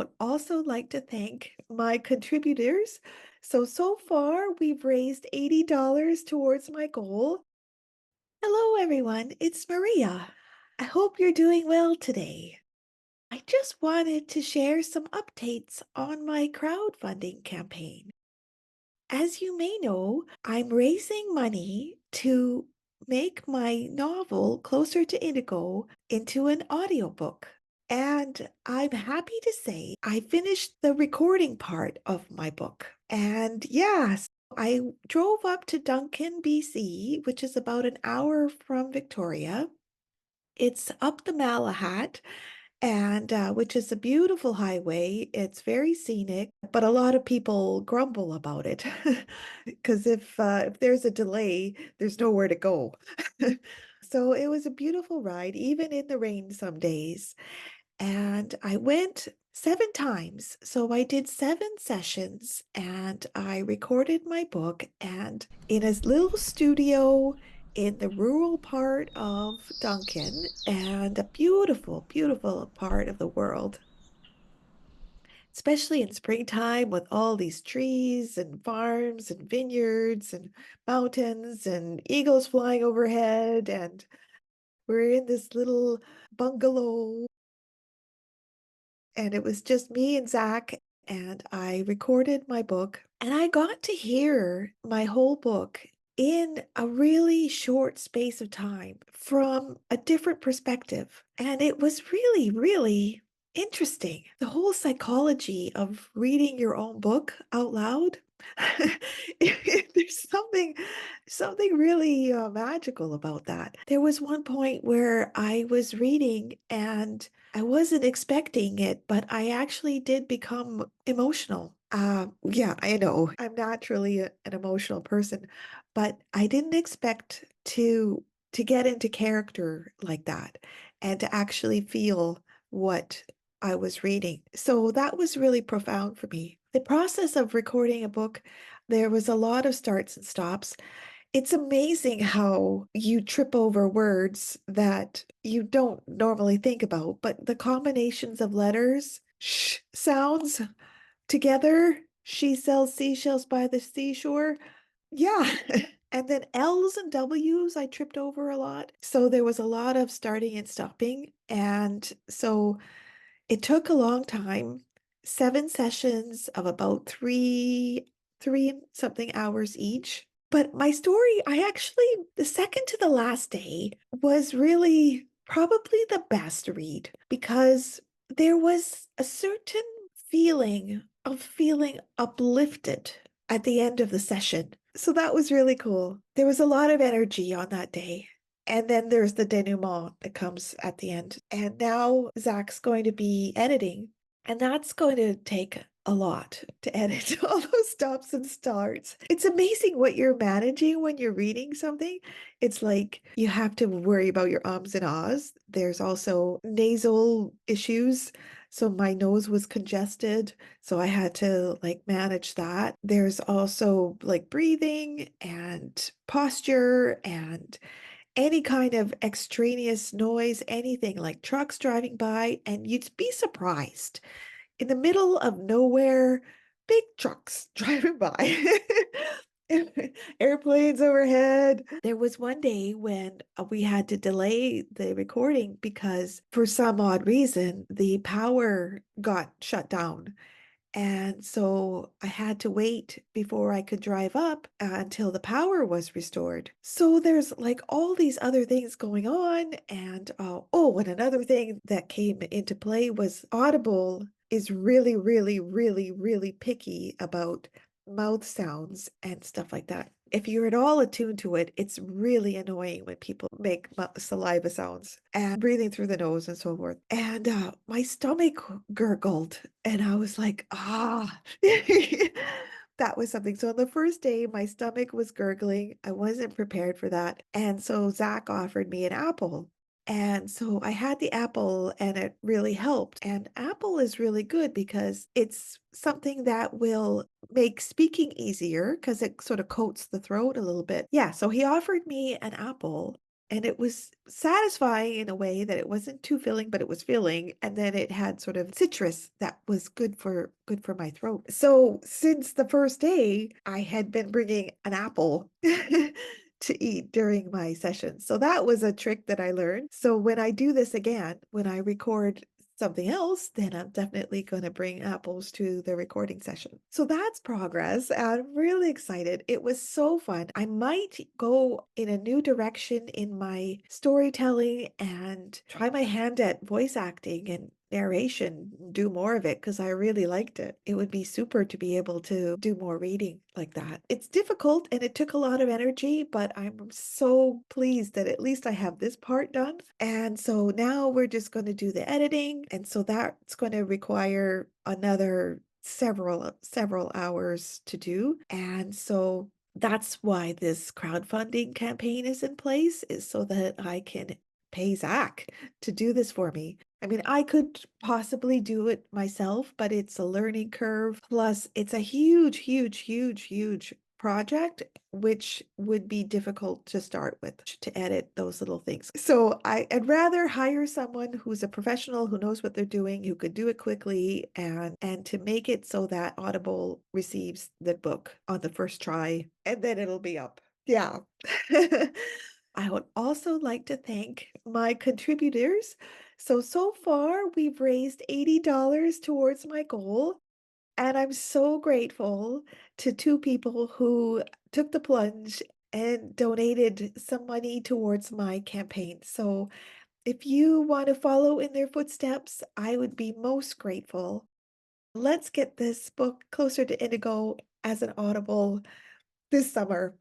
would also like to thank my contributors. So far, we've raised $80 towards my goal. Hello, everyone. It's Maria. I hope you're doing well today. I just wanted to share some updates on my crowdfunding campaign. As you may know, I'm raising money to make my novel Closer to Indigo into an audiobook. And I'm happy to say I finished the recording part of my book. And yes, I drove up to Duncan, BC, which is about an hour from Victoria. It's up the Malahat, and which is a beautiful highway. It's very scenic, but a lot of people grumble about it because if there's a delay, there's nowhere to go. So it was a beautiful ride, even in the rain some days. And I went 7 times. So I did 7 sessions and I recorded my book and in a little studio in the rural part of Duncan and a beautiful, beautiful part of the world, especially in springtime with all these trees and farms and vineyards and mountains and eagles flying overhead. And we're in this little bungalow and it was just me and Zach, and I recorded my book, and I got to hear my whole book in a really short space of time from a different perspective. And it was really, really interesting. The whole psychology of reading your own book out loud. There's something really magical about that. There was one point where I was reading and I wasn't expecting it, but I actually did become emotional. Yeah, I know. I'm naturally an emotional person, but I didn't expect to get into character like that and to actually feel what I was reading. So that was really profound for me. The process of recording a book, there was a lot of starts and stops. It's amazing how you trip over words that you don't normally think about, but the combinations of letters, sounds together, she sells seashells by the seashore. Yeah. And then L's and W's, I tripped over a lot. So there was a lot of starting and stopping. And so it took a long time, 7 sessions of about three something hours each. But my story, I actually, the second to the last day was really probably the best read because there was a certain feeling of feeling uplifted at the end of the session. So that was really cool. There was a lot of energy on that day. And then there's the denouement that comes at the end. And now Zach's going to be editing, and that's going to take a lot to edit all those stops and starts. It's amazing what you're managing when you're reading something. It's like you have to worry about your ums and ahs. There's also nasal issues. So my nose was congested. So I had to like manage that. There's also like breathing and posture and any kind of extraneous noise, anything like trucks driving by, and you'd be surprised. In the middle of nowhere, big trucks driving by. Airplanes overhead. There was one day when we had to delay the recording because, for some odd reason, the power got shut down. And so I had to wait before I could drive up until the power was restored. So there's like all these other things going on. And and another thing that came into play was Audible is really, really, really, really picky about mouth sounds and stuff like that. If you're at all attuned to it, it's really annoying when people make saliva sounds and breathing through the nose and so forth. And my stomach gurgled, and I was like, ah, that was something. So on the first day, my stomach was gurgling. I wasn't prepared for that. And so Zach offered me an apple. And so I had the apple and it really helped. And apple is really good because it's something that will make speaking easier because it sort of coats the throat a little bit. Yeah, so he offered me an apple and it was satisfying in a way that it wasn't too filling, but it was filling, and then it had sort of citrus that was good for my throat. So, since the first day, I had been bringing an apple to eat during my session. So that was a trick that I learned. So when I do this again, when I record something else, then I'm definitely going to bring apples to the recording session. So that's progress. I'm really excited. It was so fun. I might go in a new direction in my storytelling and try my hand at voice acting and narration, do more of it because I really liked it. It would be super to be able to do more reading like that. It's difficult and it took a lot of energy, but I'm so pleased that at least I have this part done. And so now we're just going to do the editing. And so that's going to require another several hours to do. And so that's why this crowdfunding campaign is in place, is so that I can pay Zach to do this for me. I mean, I could possibly do it myself, but it's a learning curve. Plus, it's a huge project, which would be difficult to start with to edit those little things. So I'd rather hire someone who's a professional, who knows what they're doing, who could do it quickly, and to make it so that Audible receives the book on the first try, and then it'll be up. Yeah. I would also like to thank my contributors. So far, we've raised $80 towards my goal. And I'm so grateful to two people who took the plunge and donated some money towards my campaign. So if you want to follow in their footsteps, I would be most grateful. Let's get this book closer to Indigo as an Audible this summer.